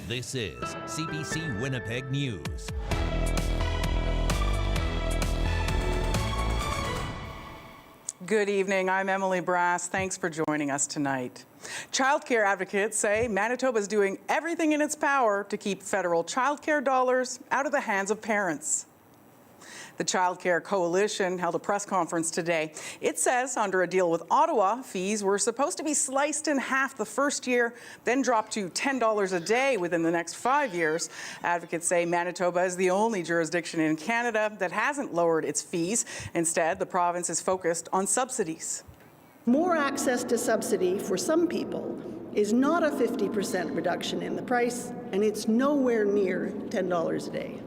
This is CBC Winnipeg News. Good evening. I'm Emily Brass. Thanks for joining us tonight. Childcare advocates say Manitoba is doing everything in its power to keep federal childcare dollars out of the hands of parents. The Child Care Coalition held a press conference today. It says under a deal with Ottawa, fees were supposed to be sliced in half the first year, then dropped to $10 a day within the next 5 years. Advocates say Manitoba is the only jurisdiction in Canada that hasn't lowered its fees. Instead, the province is focused on subsidies. More access to subsidy for some people is not a 50% reduction in the price, and it's nowhere near $10 a day.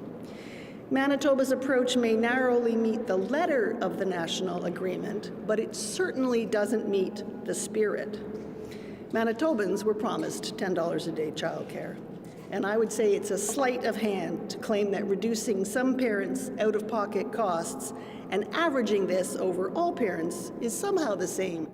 Manitoba's approach may narrowly meet the letter of the national agreement, but it certainly doesn't meet the spirit. Manitobans were promised $10 a day childcare, and I would say it's a sleight of hand to claim that reducing some parents' out-of-pocket costs and averaging this over all parents is somehow the same.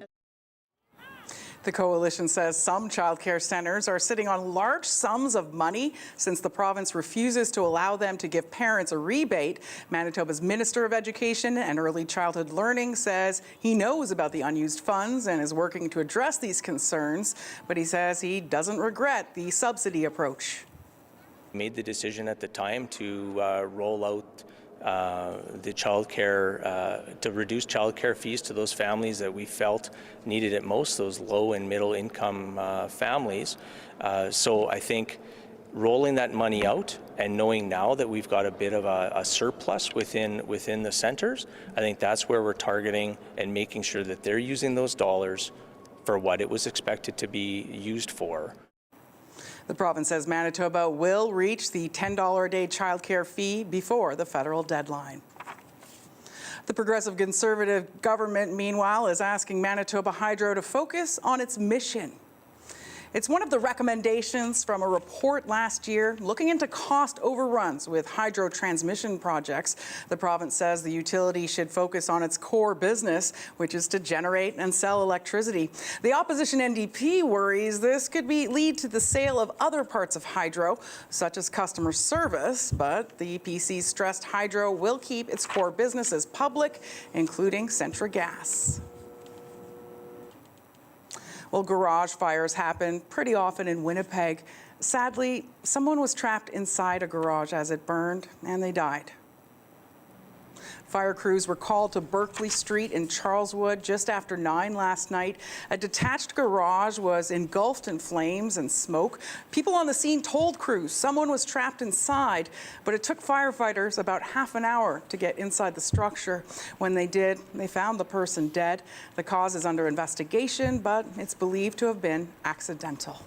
The coalition says some childcare centres are sitting on large sums of money since the province refuses to allow them to give parents a rebate. Manitoba's Minister of Education and Early Childhood Learning says he knows about the unused funds and is working to address these concerns, but he says he doesn't regret the subsidy approach. Made the decision at the time to roll out the childcare, to reduce childcare fees to those families that we felt needed it most, those low and middle income families. So I think rolling that money out and knowing now that we've got a bit of a surplus within the centres, I think that's where we're targeting and making sure that they're using those dollars for what it was expected to be used for. The province says Manitoba will reach the $10 a day childcare fee before the federal deadline. The Progressive Conservative government, meanwhile, is asking Manitoba Hydro to focus on its mission. It's one of the recommendations from a report last year looking into cost overruns with hydro transmission projects. The province says the utility should focus on its core business, which is to generate and sell electricity. The opposition NDP worries this could lead to the sale of other parts of hydro, such as customer service, but the PC stressed hydro will keep its core businesses public, including Centra Gas. Well, garage fires happen pretty often in Winnipeg. Sadly, someone was trapped inside a garage as it burned, and they died. Fire crews were called to Berkeley Street in Charleswood just after 9 last night. A detached garage was engulfed in flames and smoke. People on the scene told crews someone was trapped inside, but it took firefighters about half an hour to get inside the structure. When they did, they found the person dead. The cause is under investigation, but it's believed to have been accidental.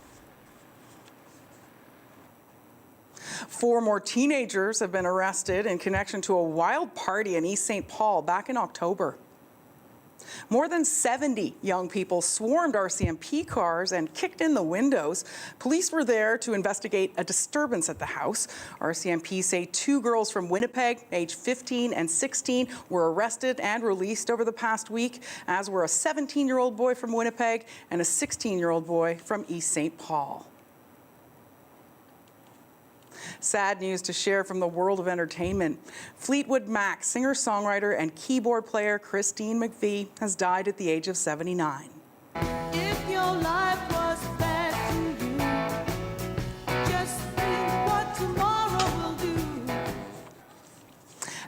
4 more teenagers have been arrested in connection to a wild party in East St. Paul back in October. More than 70 young people swarmed RCMP cars and kicked in the windows. Police were there to investigate a disturbance at the house. RCMP say 2 girls from Winnipeg, aged 15 and 16, were arrested and released over the past week, as were a 17-year-old boy from Winnipeg and a 16-year-old boy from East St. Paul. Sad news to share from the world of entertainment. Fleetwood Mac singer-songwriter and keyboard player Christine McVie has died at the age of 79. If your life was bad to you, just think what tomorrow will do.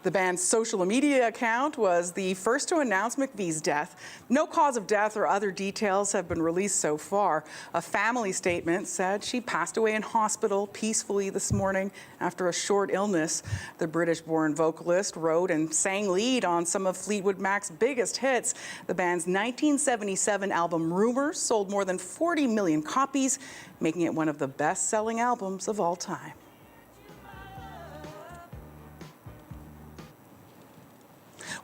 The band's social media account was the first to announce McVie's death. No cause of death or other details have been released so far. A family statement said she passed away in hospital peacefully this morning after a short illness. The British-born vocalist wrote and sang lead on some of Fleetwood Mac's biggest hits. The band's 1977 album Rumours sold more than 40 million copies, making it one of the best-selling albums of all time.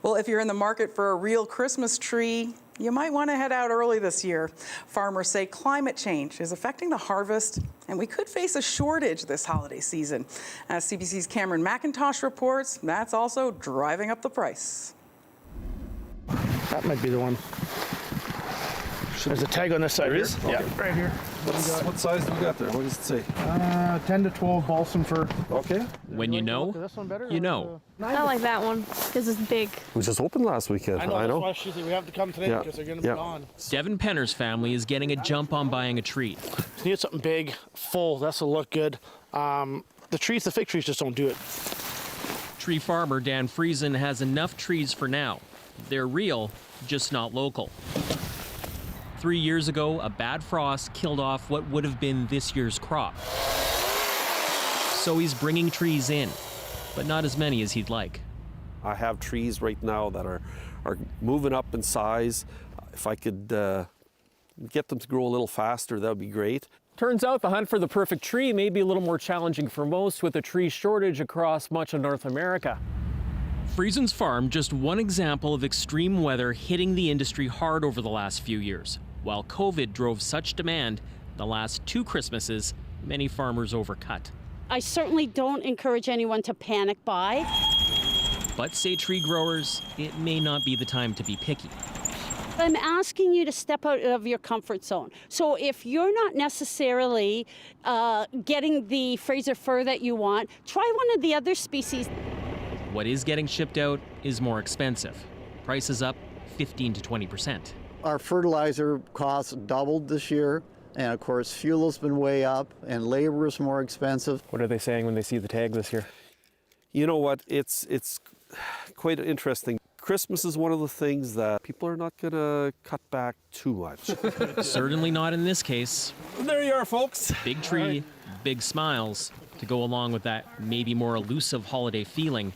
Well, if you're in the market for a real Christmas tree, you might want to head out early this year. Farmers say climate change is affecting the harvest, and we could face a shortage this holiday season. As CBC's Cameron McIntosh reports, that's also driving up the price. That might be the one. There's a tag on this side. There here. is? Yeah, Okay. right here. What size do we got there? What does it say? 10 to 12 balsam fir. Okay. When you know, This one better, you know. I like that one because it's big. It was just opened last weekend. I know. That's why she said we have to come today Yeah. because they're going to Yeah. be gone. Devin Penner's family is getting a jump on buying a tree. Just need something big, full. That's will look good. The fig trees just don't do it. Tree farmer Dan Friesen has enough trees for now. They're real, just not local. 3 years ago, a bad frost killed off what would have been this year's crop. So he's bringing trees in, but not as many as he'd like. I have trees right now that are moving up in size. If I could get them to grow a little faster, that would be great. Turns out the hunt for the perfect tree may be a little more challenging for most with a tree shortage across much of North America. Friesen's farm, just one example of extreme weather hitting the industry hard over the last few years. While COVID drove such demand, the last 2 Christmases, many farmers overcut. I certainly don't encourage anyone to panic buy. But say tree growers, it may not be the time to be picky. I'm asking you to step out of your comfort zone. So if you're not necessarily getting the Fraser fir that you want, try one of the other species. What is getting shipped out is more expensive. Prices up 15 to 20%. Our fertilizer costs doubled this year, and of course fuel's been way up and labor is more expensive. What are they saying when they see the tag this year? You know what? It's quite interesting. Christmas is one of the things that people are not going to cut back too much. Certainly not in this case. There you are, folks. Big tree, big smiles to go along with that maybe more elusive holiday feeling.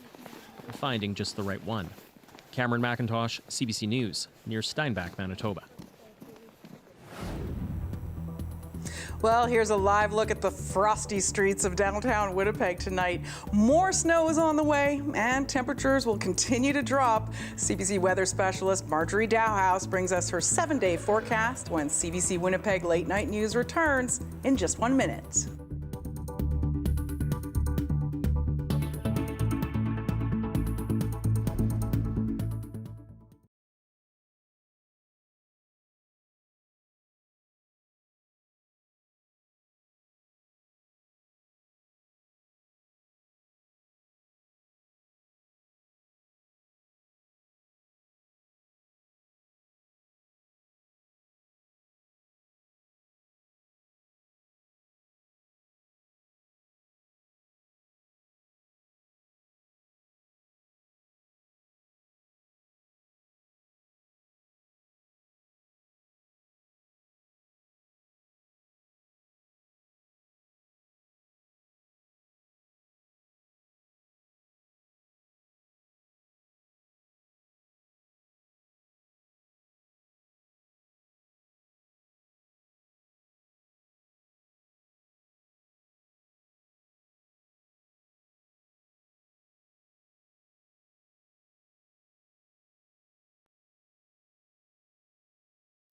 Finding just the right one. Cameron McIntosh, CBC News, near Steinbach, Manitoba. Well, here's a live look at the frosty streets of downtown Winnipeg tonight. More snow is on the way, and temperatures will continue to drop. CBC weather specialist Marjorie Dowhouse brings us her 7-day forecast when CBC Winnipeg Late Night News returns in just 1 minute.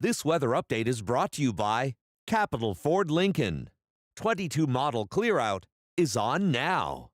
This weather update is brought to you by Capital Ford Lincoln. 22 model clear-out is on now.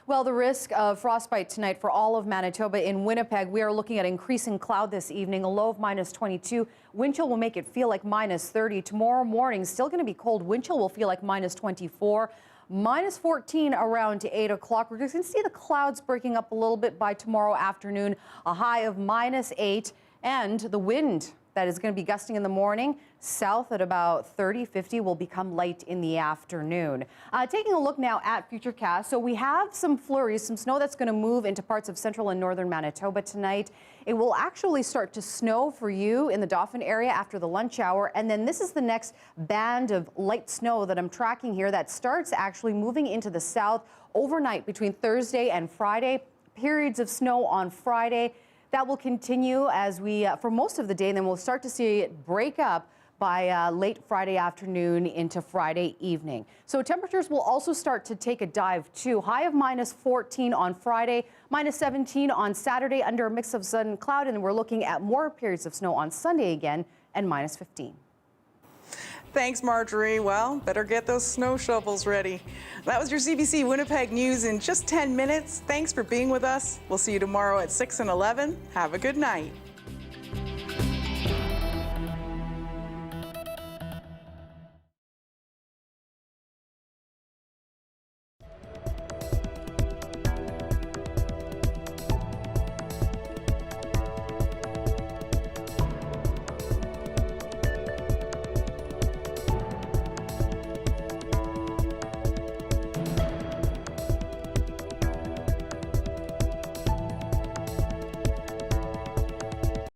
Well, the risk of frostbite tonight for all of Manitoba. In Winnipeg, we are looking at increasing cloud this evening, a low of -22. Wind chill will make it feel like -30. Tomorrow morning, still going to be cold. Wind chill will feel like -24. -14 around 8 o'clock. We're just going to see the clouds breaking up a little bit by tomorrow afternoon, a high of -8. And the wind that is going to be gusting in the morning, south at about 30, 50, will become light in the afternoon. Taking a look now at Futurecast. So we have some flurries, some snow that's going to move into parts of central and northern Manitoba tonight. It will actually start to snow for you in the Dauphin area after the lunch hour. And then this is the next band of light snow that I'm tracking here that starts actually moving into the south overnight between Thursday and Friday. Periods of snow on Friday. That will continue as we, for most of the day, and then we'll start to see it break up by late Friday afternoon into Friday evening. So temperatures will also start to take a dive too. High of -14 on Friday, -17 on Saturday under a mix of sun and cloud, and we're looking at more periods of snow on Sunday again, and -15. Thanks, Marjorie. Well, better get those snow shovels ready. That was your CBC Winnipeg News in just 10 minutes. Thanks for being with us. We'll see you tomorrow at 6 and 11. Have a good night.